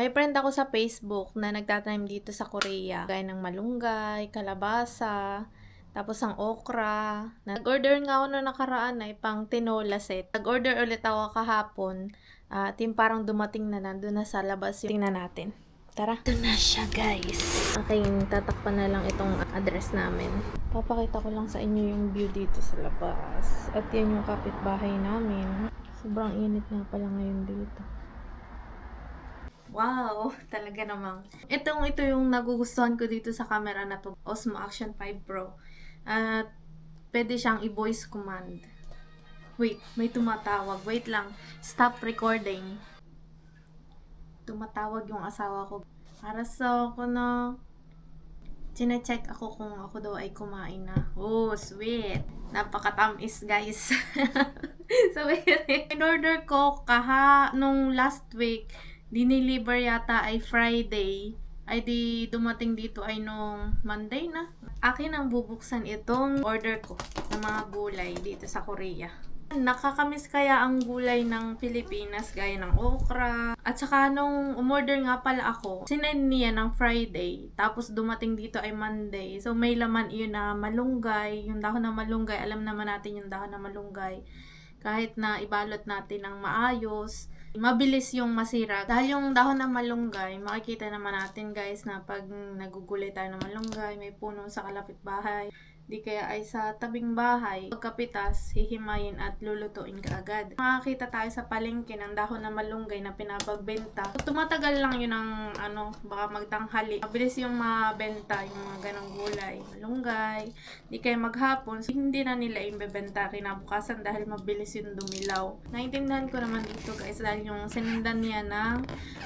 May friend ako sa Facebook na nagtatanim dito sa Korea. Gaya ng malunggay, kalabasa, tapos ang okra. Nag-order nga ako na nakaraan ay pang tinola set. Nag-order ulit ako kahapon. At yung parang dumating na nandun na sa labas yung tingnan natin. Tara. Ito na siya guys. Aking tatakpan na lang itong address namin. Papakita ko lang sa inyo yung view dito sa labas. At yan yung kapitbahay namin. Sobrang init nga pala ngayon dito. Wow, talaga namang. Ito yung nagugustuhan ko dito sa camera na to, Osmo Action 5 Pro. At pwede siyang i-voice command. Wait, may tumatawag. Wait lang. Stop recording. Tumatawag yung asawa ko. Para sa ako na chine-check ako kung ako daw ay kumain na. Oh, sweet. Napakatamis, guys. So, in-order ko nung last week, dineliver yata ay Friday, ay di dumating dito ay nung Monday na. Akin ang bubuksan itong order ko ng mga gulay dito sa Korea. Nakakamiss kaya ang gulay ng Pilipinas gaya ng okra. At saka nung umorder nga pala ako, sinend niya ng Friday. Tapos dumating dito ay Monday. So may laman yun na malunggay. Yung dahon ng malunggay, alam naman natin yung dahon ng malunggay. Kahit na ibalot natin ng maayos, mabilis yung masira. Dahil yung dahon ng malunggay, makikita naman natin guys na pag nagugulay tayo ng malunggay, may puno sa kalapit bahay, di kaya ay sa tabing bahay, pagkapitas, hihimayin at lulutuin ka agad. Makakita tayo sa palengke ng dahon ng malunggay na pinapagbenta. So, tumatagal lang yun ng baka magtanghali. Mabilis yung mabenta yung mga ganong gulay. Malunggay, di kaya maghapon, so, hindi na nila imbebenta kinabukasan dahil mabilis yung dumilaw. Naintindihan ko naman dito guys dahil yung sinundan niya na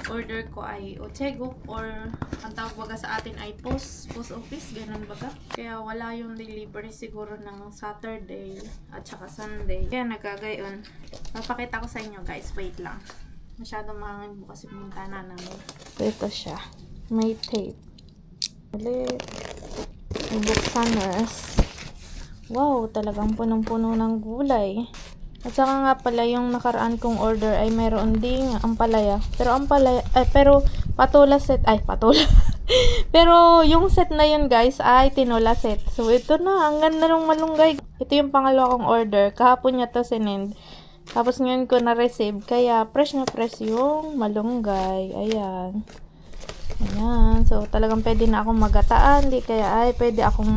order ko ay Ocheguk or ang tawag baga sa atin ay post office, ganun baga. Kaya wala yung delivery siguro ng Saturday at saka Sunday. Kaya nagkagayon. Papakita ko sa inyo guys. Wait lang. Masyadong mahangin bukas yung bintana namin. Ito siya. May tape. Ulit. Buksan nas. Wow, talagang punong-puno ng gulay. At saka nga pala yung nakaraan kong order ay mayroon ding ampalaya. Pero patula set. Ay, patula. Pero yung set na yun guys ay tinola set. So ito na, ang ganda ng malunggay. Ito yung pangalawa kong order. Kahapon niya to sinend. Tapos ngayon ko na-receive. Kaya fresh na fresh yung malunggay. Ayan. Ayan. So talagang pwede na akong magataan. Di kaya ay pwede akong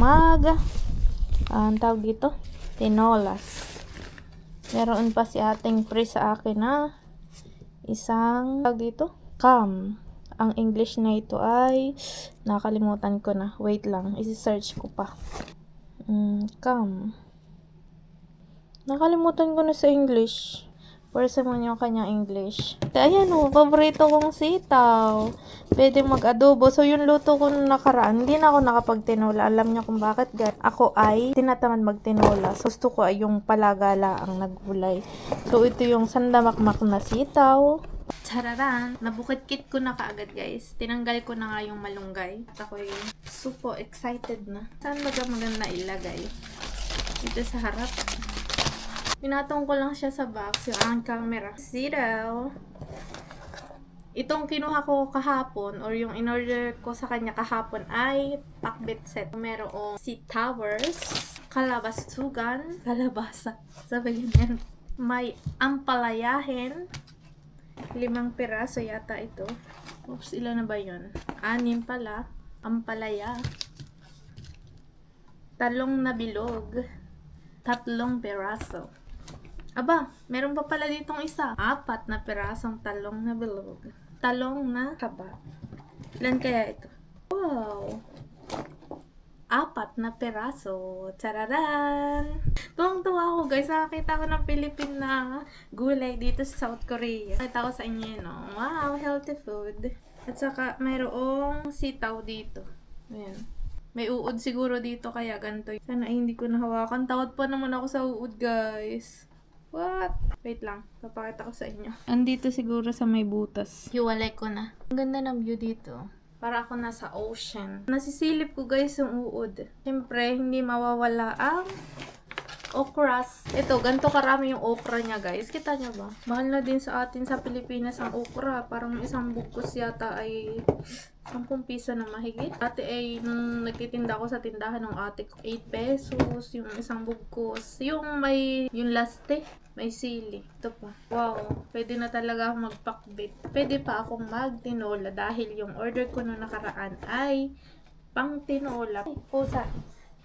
ang tawag dito? Tinolas. Meron pa si ating pre sa akin na isang tawag dito? Cam. Ang English na ito ay nakalimutan ko na. Wait lang, isi-search ko pa. Cam. Nakalimutan ko na sa English. Pwede mo yung kanyang English. Ayan o, paborito kong sitaw. Pwede mag-adobo. So yung luto ko nung nakaraan, hindi na ako nakapagtinola. Alam niyo kung bakit ako ay tinatamad magtinola. So gusto ko ay yung palagala ang naggulay. So ito yung sandamakmak na sitaw. Chararan! Nabukit-kit ko na kaagad guys. Tinanggal ko na nga yung malunggay. At ako yung super excited na. Saan ba maganda ilagay? Dito sa harap. Pinatong ko lang siya sa box. Yung ang camera. Sitaw! Itong kinuha ko kahapon or yung in-order ko sa kanya kahapon ay pakbet set. Merong sitawers, kalabasugan, kalabasa. Sabi ganyan. May ampalayahin. 5 piraso yata ito. Oops, ilan na ba yun? 6 pala. Ampalaya. Talong na bilog. 3 piraso. Aba, meron pa pala ditong isa. 4 na pirasong talong na bilog. Talong na kaba. Ilan kaya ito? Wow! 4 na piraso. Chararan! Tuwang-tuwa ako guys. Nakakita ko ng Philippine na gulay dito sa South Korea. Nakita ko sa inyo yun. Wow! Healthy food. At saka mayroong sitaw dito. Ayan. May uod siguro dito kaya ganito. Sana hindi ko nahawakan. Takot pa naman ako sa uod guys. What? Wait lang. Papakita ko sa inyo. Andito siguro sa may butas. Hiwalay ko na. Ang ganda ng view dito. Para ako nasa ocean. Nasisilip ko guys yung uod. Siyempre, hindi mawawala ang okras. Ito, ganito karami yung okra niya, guys. Kita niyo ba? Mahal na din sa atin sa Pilipinas ang okra. Parang isang bugkos yata ay 10 piso na mahigit. Dati ay, nung nagtitinda ako sa tindahan ng ate ko, 8 pesos yung isang bugkos. Yung may, yung laste, may sili. Ito po. Wow, pwede na talaga ako magpakbit. Pwede pa akong magtinola dahil yung order ko nung nakaraan ay pang tinola. Ay, pusa.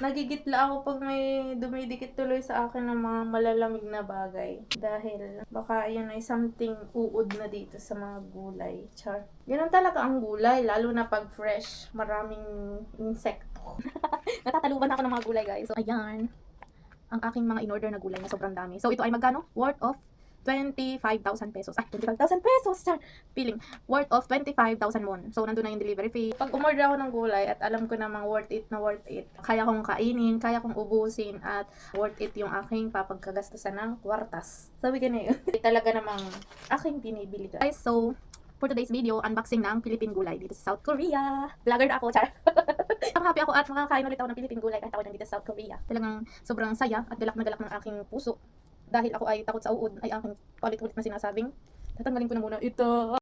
Nagigitla ako pag may dumidikit tuloy sa akin ng mga malalamig na bagay. Dahil baka yun ay something uod na dito sa mga gulay. Char. Ganun talaga ang gulay, lalo na pag fresh. Maraming insekto. Natataluban ako ng mga gulay, guys. So, ayan. Ang aking mga in-order na gulay na sobrang dami. So, ito ay magkano? Worth of 25,000 pesos. Ay, 25,000 pesos! Char! Feeling. Worth of 25,000 won. So, nandun na yung delivery fee. Pag umorder ako ng gulay at alam ko namang worth it na worth it, kaya kong kainin, kaya kong ubusin, at worth it yung aking papagkagastusan ng kwartas. Sabi ka na yun. Talaga namang aking binibili, guys. So, for today's video, unboxing ng Philippine gulay dito sa South Korea. Vlogger na ako, char. Ang happy ako at makakain ulit ako ng Philippine gulay kahit ako nandito sa South Korea. Talagang sobrang saya at galak na galak ng aking puso. Dahil ako ay takot sa uod, ay aking paulit-ulit na sinasabing, tatanggalin ko na muna ito.